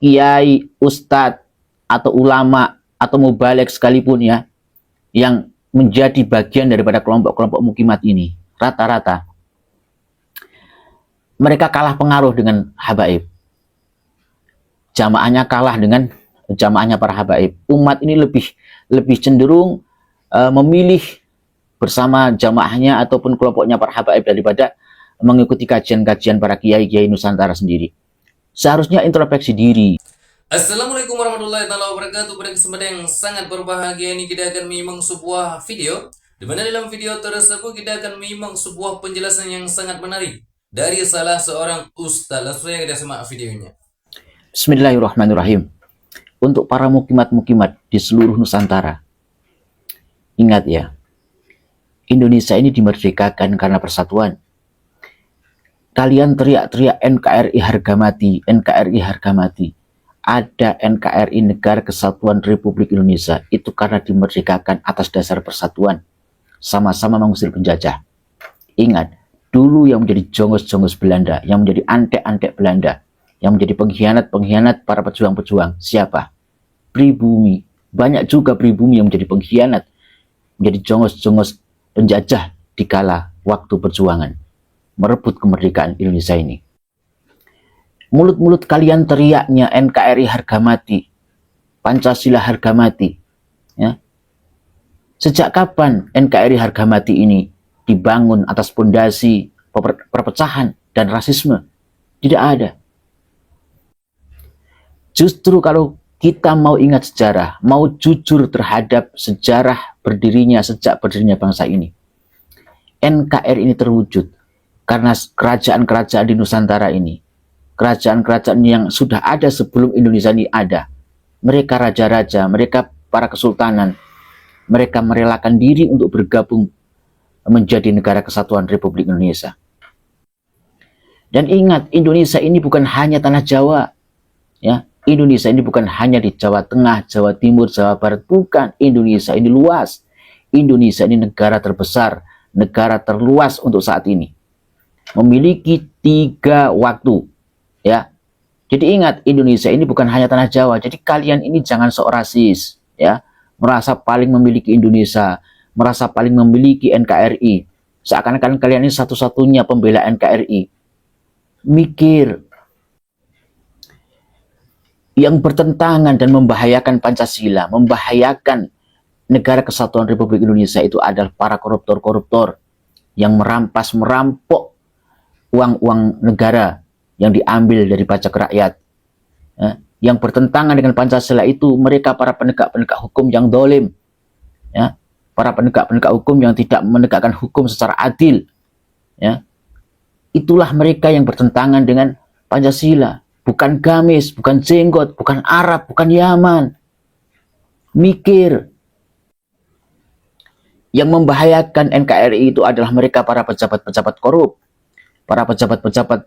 kiai, ustadz, atau ulama, atau mubaligh sekalipun ya, yang menjadi bagian daripada kelompok-kelompok mukimat ini, rata-rata mereka kalah pengaruh dengan habaib. Jamaahnya kalah dengan jamaahnya para habaib. Umat ini lebih cenderung memilih bersama jamaahnya ataupun kelompoknya para habaib daripada mengikuti kajian-kajian para kiai-kiai Nusantara sendiri. Seharusnya introspeksi diri. Assalamualaikum warahmatullahi wabarakatuh. Pada kesempatan yang sangat berbahagia ini kita akan menyimak sebuah video, di mana dalam video tersebut kita akan menyimak sebuah penjelasan yang sangat menarik dari salah seorang ustaz. Langsung saja kita simak videonya. Bismillahirrahmanirrahim. Untuk para mukimat-mukimat di seluruh Nusantara, ingat ya, Indonesia ini dimerdekakan karena persatuan. Kalian teriak-teriak NKRI harga mati, NKRI harga mati. Ada NKRI, Negara Kesatuan Republik Indonesia, itu karena dimerdekakan atas dasar persatuan, sama-sama mengusir penjajah. Ingat, dulu yang menjadi jongos-jongos Belanda, yang menjadi antek-antek Belanda, yang menjadi pengkhianat-pengkhianat para pejuang-pejuang, siapa? Pribumi. Banyak juga pribumi yang menjadi pengkhianat, menjadi jongos-jongos penjajah di kala waktu perjuangan merebut kemerdekaan Indonesia ini. Mulut-mulut kalian teriaknya NKRI harga mati, Pancasila harga mati. Ya. Sejak kapan NKRI harga mati ini dibangun atas pondasi perpecahan dan rasisme? Tidak ada. Justru kalau kita mau ingat sejarah, mau jujur terhadap sejarah sejak berdirinya bangsa ini, NKRI ini terwujud karena kerajaan-kerajaan di Nusantara ini, kerajaan-kerajaan yang sudah ada sebelum Indonesia ini ada, mereka raja-raja, mereka para kesultanan, mereka merelakan diri untuk bergabung menjadi Negara Kesatuan Republik Indonesia. Dan ingat, Indonesia ini bukan hanya tanah Jawa, ya. Indonesia ini bukan hanya di Jawa Tengah, Jawa Timur, Jawa Barat, bukan. Indonesia ini luas. Indonesia ini negara terbesar, negara terluas untuk saat ini. Memiliki 3 waktu, ya. Jadi ingat, Indonesia ini bukan hanya tanah Jawa. Jadi kalian ini jangan sok rasis, ya. Merasa paling memiliki Indonesia, merasa paling memiliki NKRI. Seakan-akan kalian ini satu-satunya pembela NKRI. Mikir. Yang bertentangan dan membahayakan Pancasila, membahayakan Negara Kesatuan Republik Indonesia itu adalah para koruptor-koruptor yang merampok uang-uang negara yang diambil dari pajak rakyat. Ya. Yang bertentangan dengan Pancasila itu mereka para penegak-penegak hukum yang dolim. Ya. Para penegak-penegak hukum yang tidak menegakkan hukum secara adil. Ya. Itulah mereka yang bertentangan dengan Pancasila. Bukan gamis, bukan jenggot, bukan Arab, bukan Yaman. Mikir. Yang membahayakan NKRI itu adalah mereka para pejabat-pejabat korup. Para pejabat-pejabat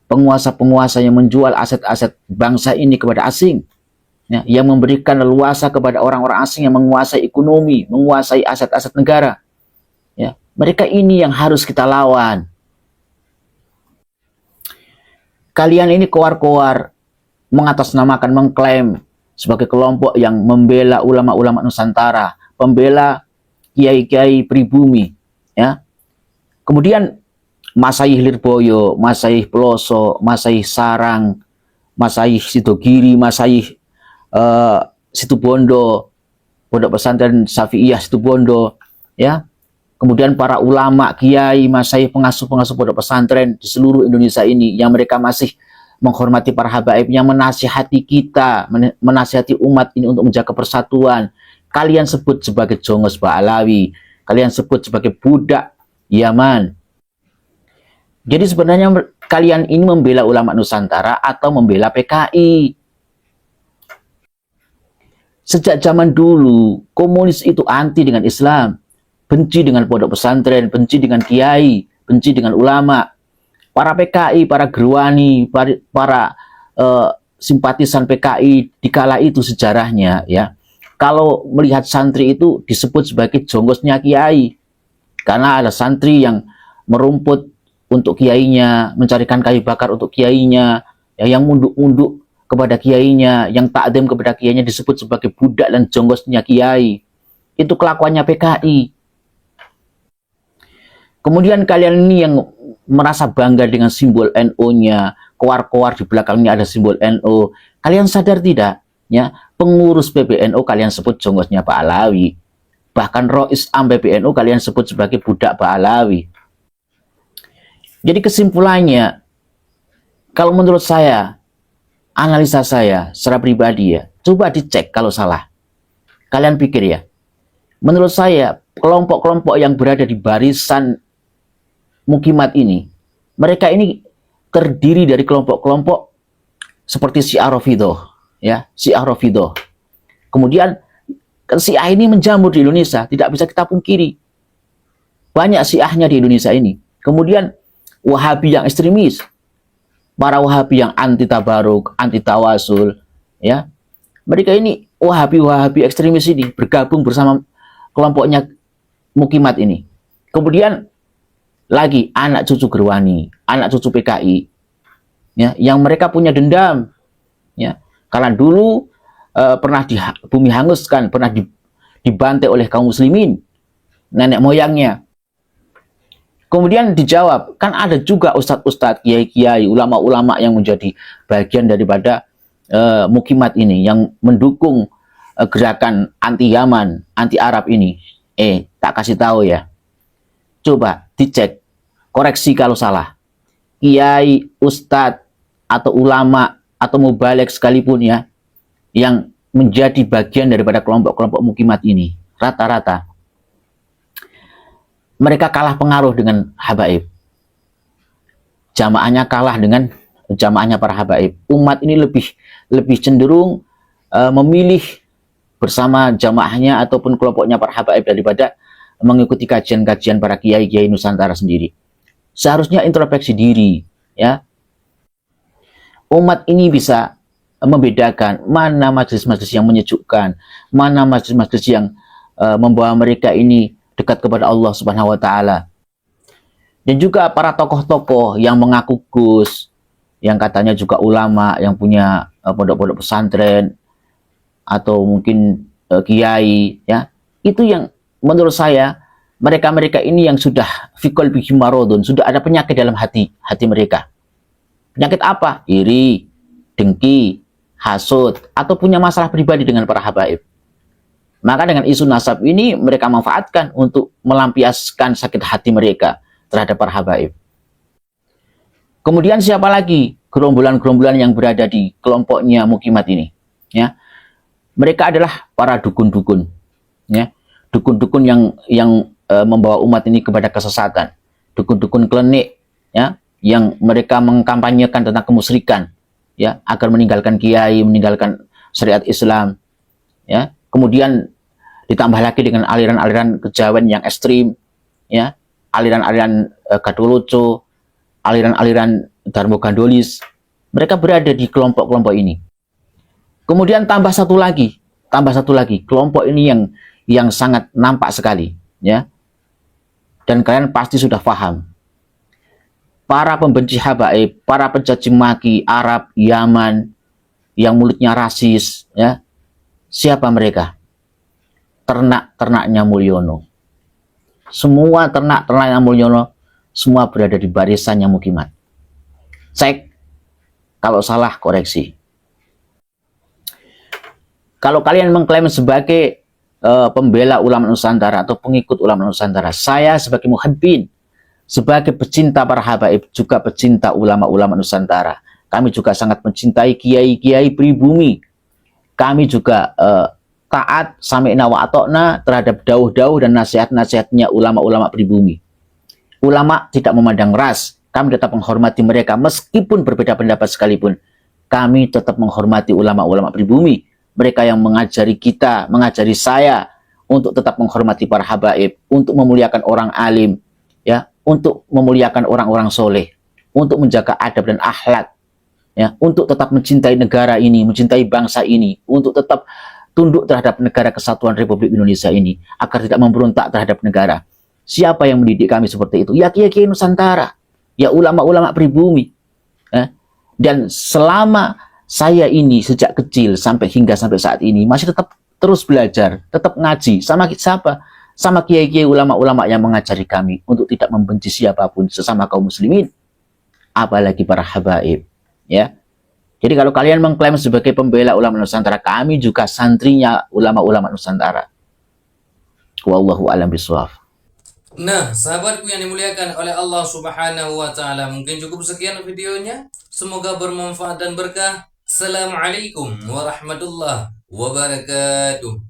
penguasa-penguasa yang menjual aset-aset bangsa ini kepada asing. Ya, yang memberikan leluasa kepada orang-orang asing yang menguasai ekonomi, menguasai aset-aset negara. Ya, mereka ini yang harus kita lawan. Kalian ini koar-koar mengatasnamakan, mengklaim sebagai kelompok yang membela ulama-ulama Nusantara, pembela kiai-kiai pribumi, ya. Kemudian Masaih Lirboyo, Masaih Peloso, Masaih Sarang, Masaih Sidogiri, Masaih Situbondo, Pondok Pesantren Syafi'iyah Situbondo, ya. Kemudian para ulama, kiai, masaih, pengasuh-pengasuh pondok pesantren di seluruh Indonesia ini yang mereka masih menghormati para habaib, yang menasihati kita, menasihati umat ini untuk menjaga persatuan. Kalian sebut sebagai jongos Ba'alawi, kalian sebut sebagai budak Yaman. Jadi sebenarnya kalian ini membela ulama Nusantara atau membela PKI. Sejak zaman dulu, komunis itu anti dengan Islam. Benci dengan pondok pesantren, benci dengan kiai, benci dengan ulama. Para PKI, para gerwani, para simpatisan PKI di kala itu sejarahnya, ya. Kalau melihat santri itu disebut sebagai jongosnya kiai. Karena ada santri yang merumput untuk kiainya, mencarikan kayu bakar untuk kiainya, ya, yang munduk-munduk kepada kiainya, yang takdim kepada kiainya disebut sebagai budak dan jonggosnya kiai. Itu kelakuannya PKI. Kemudian kalian ini yang merasa bangga dengan simbol NU-nya, koar-koar di belakangnya ada simbol NU. Kalian sadar tidak? Ya, pengurus PBNU kalian sebut jonggosnya Pak Alawi. Bahkan Rois Am PBNU kalian sebut sebagai budak Pak Alawi. Jadi kesimpulannya, kalau menurut saya, analisa saya secara pribadi ya, coba dicek kalau salah. Kalian pikir ya, menurut saya kelompok-kelompok yang berada di barisan Mukimat ini, mereka ini terdiri dari kelompok-kelompok seperti Syiah Rafidhah, ya, Syiah Rafidhah. Kemudian Syiah ini menjamur di Indonesia, tidak bisa kita pungkiri. Banyak Syiahnya di Indonesia ini. Kemudian Wahabi yang ekstremis, para Wahabi yang anti tabaruk, anti tawasul, ya. Mereka ini Wahabi ekstremis ini bergabung bersama kelompoknya Mukimat ini. Kemudian lagi anak cucu Gerwani, anak cucu PKI, ya, yang mereka punya dendam, ya, karena dulu pernah di bumi hanguskan, pernah dibantai oleh kaum muslimin, nenek moyangnya. Kemudian dijawab, kan ada juga ustadz-ustadz, kiai-kiai, ulama-ulama yang menjadi bagian daripada Mukimat ini, yang mendukung gerakan anti Yaman, anti Arab ini. Tak kasih tahu ya. Coba dicek, koreksi kalau salah. Kiai, ustadz, atau ulama, atau mubalek sekalipun ya, yang menjadi bagian daripada kelompok-kelompok Mukimat ini, rata-rata mereka kalah pengaruh dengan habaib. Jamaahnya kalah dengan jamaahnya para habaib. Umat ini lebih cenderung memilih bersama jamaahnya ataupun kelompoknya para habaib daripada mengikuti kajian-kajian para kiai-kiai Nusantara sendiri. Seharusnya introspeksi diri, ya. Umat ini bisa membedakan mana majelis-majelis yang menyejukkan, mana majelis-majelis yang membawa mereka ini dekat kepada Allah Subhanahu wa taala. Dan juga para tokoh-tokoh yang mengaku Gus, yang katanya juga ulama, yang punya pondok-pondok pesantren atau mungkin kiai, ya. Itu yang menurut saya mereka-mereka ini yang sudah fikol bihi marodun, sudah ada penyakit dalam hati mereka. Penyakit apa? Iri, dengki, hasud, atau punya masalah pribadi dengan para habaib. Maka dengan isu nasab ini mereka manfaatkan untuk melampiaskan sakit hati mereka terhadap para habaib. Kemudian siapa lagi gerombolan-gerombolan yang berada di kelompoknya Mukimat ini? Ya, mereka adalah para dukun-dukun, ya, dukun-dukun yang membawa umat ini kepada kesesatan, dukun-dukun klenik, ya, yang mereka mengkampanyekan tentang kemusyrikan, ya, agar meninggalkan kiai, meninggalkan syariat Islam, ya. Kemudian ditambah lagi dengan aliran-aliran kejawen yang ekstrim, ya, aliran-aliran Gadulucu, aliran-aliran Darmo Gandolis. Mereka berada di kelompok-kelompok ini. Kemudian tambah satu lagi, kelompok ini yang sangat nampak sekali, ya. Dan kalian pasti sudah paham. Para pembenci habaib, para pencaci maki Arab, Yaman, yang mulutnya rasis, ya. Siapa mereka? Ternak-ternaknya Mulyono. Semua ternak-ternaknya Mulyono, semua berada di barisannya Mukimat. Cek, kalau salah koreksi. Kalau kalian mengklaim sebagai pembela ulama Nusantara atau pengikut ulama Nusantara, saya sebagai muhibbin, sebagai pecinta para habaib, juga pecinta ulama-ulama Nusantara. Kami juga sangat mencintai kiai-kiai pribumi. Kami juga taat sami'na wa ata'na terhadap dauh-dauh dan nasihat-nasihatnya ulama-ulama pribumi. Ulama tidak memandang ras, kami tetap menghormati mereka meskipun berbeda pendapat sekalipun. Kami tetap menghormati ulama-ulama pribumi. Mereka yang mengajari kita, mengajari saya untuk tetap menghormati para habaib, untuk memuliakan orang alim, ya, untuk memuliakan orang-orang soleh, untuk menjaga adab dan akhlak, ya, untuk tetap mencintai negara ini, mencintai bangsa ini, untuk tetap tunduk terhadap negara kesatuan Republik Indonesia ini, agar tidak memberontak terhadap negara. Siapa yang mendidik kami seperti itu? Ya kiai-kiai Nusantara, ya ulama-ulama pribumi. Dan selama Saya ini sejak kecil hingga sampai saat ini masih tetap terus belajar, tetap ngaji sama siapa? Sama kiai-kiai ulama-ulama yang mengajari kami untuk tidak membenci siapapun sesama kaum muslimin, apalagi para habaib, ya. Jadi kalau kalian mengklaim sebagai pembela ulama Nusantara, kami juga santrinya ulama-ulama Nusantara. Wallahu a'lam bishawab. Nah, sahabatku yang dimuliakan oleh Allah Subhanahu wa taala, mungkin cukup sekian videonya. Semoga bermanfaat dan berkah. Assalamualaikum warahmatullahi wabarakatuh.